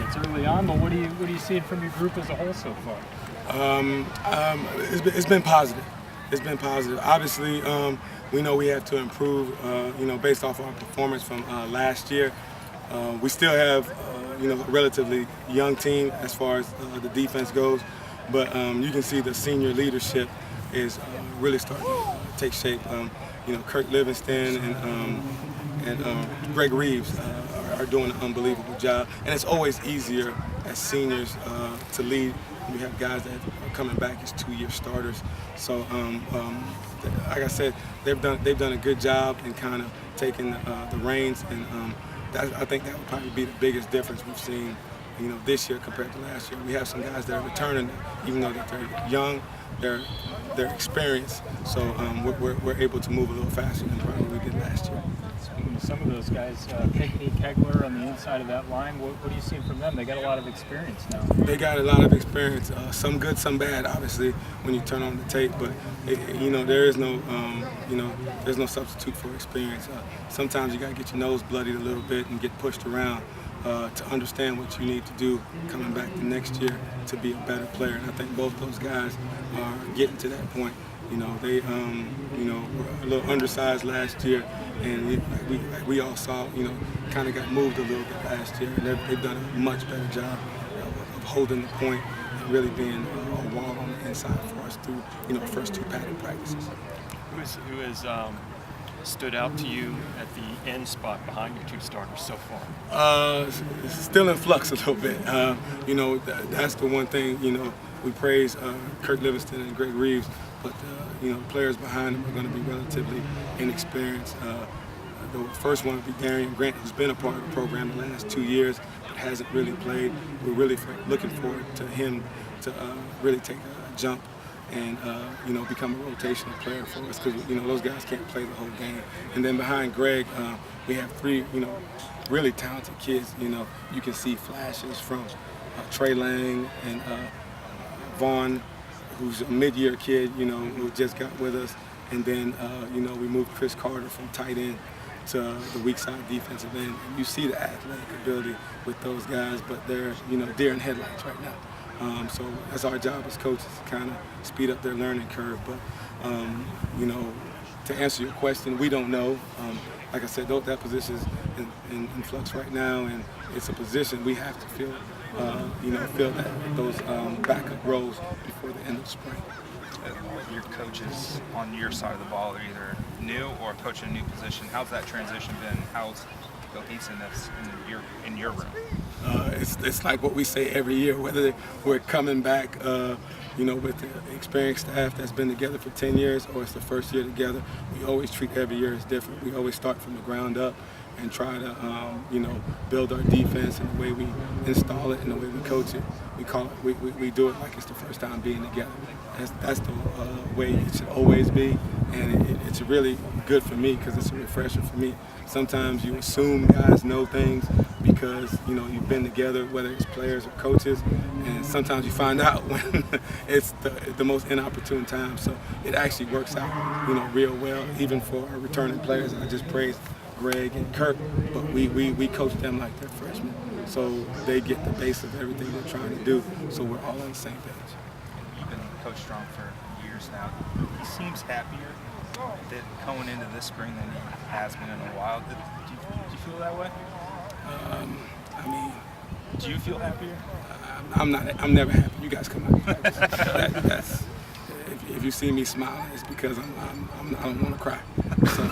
It's early on, but what are you seeing from your group as a whole so far? It's been positive. It's been positive. Obviously, we know we have to improve. Based off our performance from last year, we still have a relatively young team as far as the defense goes. But you can see the senior leadership is really starting to take shape. Kirk Livingston and Greg Reeves are doing an unbelievable job. And it's always easier as seniors to lead. You have guys that are coming back as 2-year starters. So, like I said, they've done a good job in kind of taking the reins, and I think that would probably be the biggest difference we've seen, this year compared to last year. We have some guys that are returning, even though that they're young, they're experienced. So we're able to move a little faster than probably we did last year. Some of those guys, Pinkney, Kegler on the inside of that line, what are you seeing from them? They got a lot of experience now. They got a lot of experience, some good, some bad, obviously, when you turn on the tape. But there is no, there's no substitute for experience. Sometimes you got to get your nose bloodied a little bit and get pushed around to understand what you need to do coming back the next year to be a better player. And I think both those guys are getting to that point. They were a little undersized last year, and we all saw, kind of got moved a little bit last year. And they've done a much better job of holding the point and really being a wall on the inside for us through, the first 2 padded practices. Who has stood out to you at the end spot behind your 2 starters so far? It's still in flux a little bit. That's the one thing, we praise Kirk Livingston and Greg Reeves, but the players behind them are going to be relatively inexperienced. The first one would be Darian Grant, who's been a part of the program the last 2 years, but hasn't really played. We're really looking forward to him to really take a jump and become a rotational player for us, because those guys can't play the whole game. And then behind Greg, we have 3 really talented kids. You can see flashes from Trey Lang and Vaughn, who's a mid-year kid, who just got with us. And then, we moved Chris Carter from tight end to the weak side defensive end. And you see the athletic ability with those guys, but they're, deer in headlights right now. So that's our job as coaches, to kind of speed up their learning curve. But, to answer your question, we don't know. Like I said, that position is in flux right now, and it's a position we have to fill those backup roles before the end of the spring. Your coaches on your side of the ball are either new or coaching a new position. How's that transition been? How's cohesiveness in your room? It's like what we say every year, whether we're coming back, with the experienced staff that's been together for 10 years, or it's the first year together. We always treat every year as different. We always start from the ground up and try to, build our defense and the way we install it and the way we coach it. We do it like it's the first time being together. That's the way it should always be, and it's really good for me because it's a refresher for me. Sometimes you assume guys know things because you've been together, whether it's players or coaches, and sometimes you find out when it's the most inopportune time. So it actually works out, real well, even for our returning players. I just praised Greg and Kirk, but we coach them like they're freshmen, so they get the base of everything we're trying to do, so we're all on the same page. You've been Coach Strong for years now. He seems happier going into this spring than he has been in a while. Do you feel that way? Do you feel happier? I'm never happy. You guys come out. That's if you see me smiling, it's because I don't want to cry. So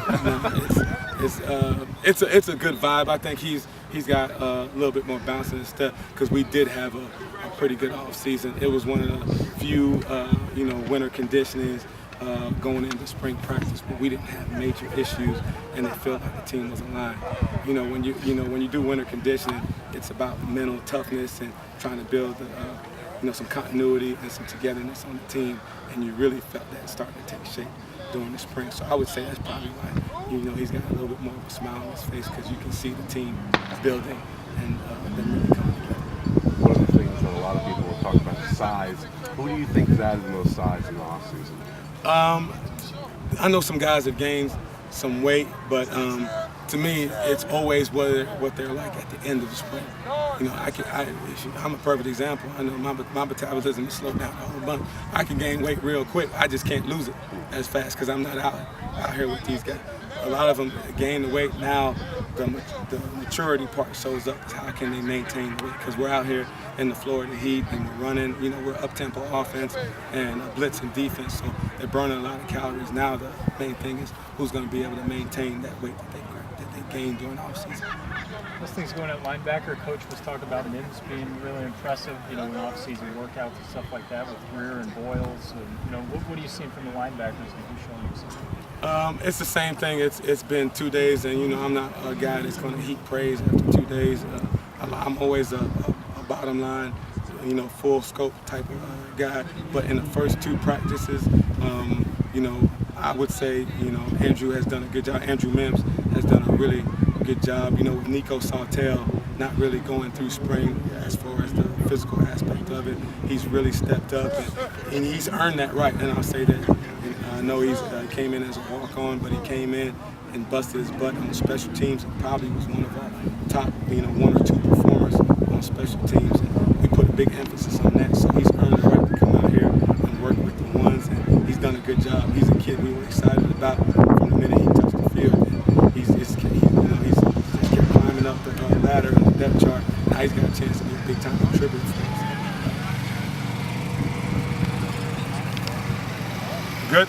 it's a good vibe. I think he's got a little bit more bounce in his step because we did have a pretty good off season. It was one of the few winter conditionings going into spring practice, but we didn't have major issues, and it felt like the team was aligned. When you do winter conditioning, it's about mental toughness and trying to build some continuity and some togetherness on the team, and you really felt that starting to take shape during the spring. So I would say that's probably why he's got a little bit more of a smile on his face, because you can see the team building and them really coming together. One of the things that a lot of people will talk about is size. Who do you think has added the most size in the offseason? I know some guys have gained some weight, but to me, it's always what they're like at the end of the spring. You know, I'm a perfect example. I know my metabolism is slowed down a whole bunch. I can gain weight real quick. I just can't lose it as fast because I'm not out here with these guys. A lot of them gain the weight now. The maturity part shows up. How can they maintain the weight? Because we're out here in the Florida Heat and we're running. You know, we're up-tempo offense and blitzing defense, so they're burning a lot of calories. Now the main thing is who's going to be able to maintain that weight that they gained during the offseason. Those things going at linebacker, Coach was talking about Mims being really impressive, you know, in off-season workouts and stuff like that with Greer and Boyles. And, you know, what are you seeing from the linebackers that you showing you something? It's the same thing. It's been 2 days, and you know I'm not a guy that's going to heap praise after 2 days. I'm always a bottom line, you know, full scope type of guy. But in the first 2 practices, you know, I would say, you know, Andrew has done a good job. Andrew Mims has done a really good job. You know, with Nico Sawtell not really going through spring as far as the physical aspect of it, he's really stepped up and he's earned that right. And I'll say that. I know he came in as a walk-on, but he came in and busted his butt on special teams and probably was one of our top, you know, 1 or 2 performers on special teams. And we put a big emphasis on that, so he's earned the right to come out here and work with the ones, and he's done a good job. He's a kid we were excited about from the minute he touched the field. And he's just kept climbing up the ladder and the depth chart. Now he's got a chance to be a big-time contributor for us. Good?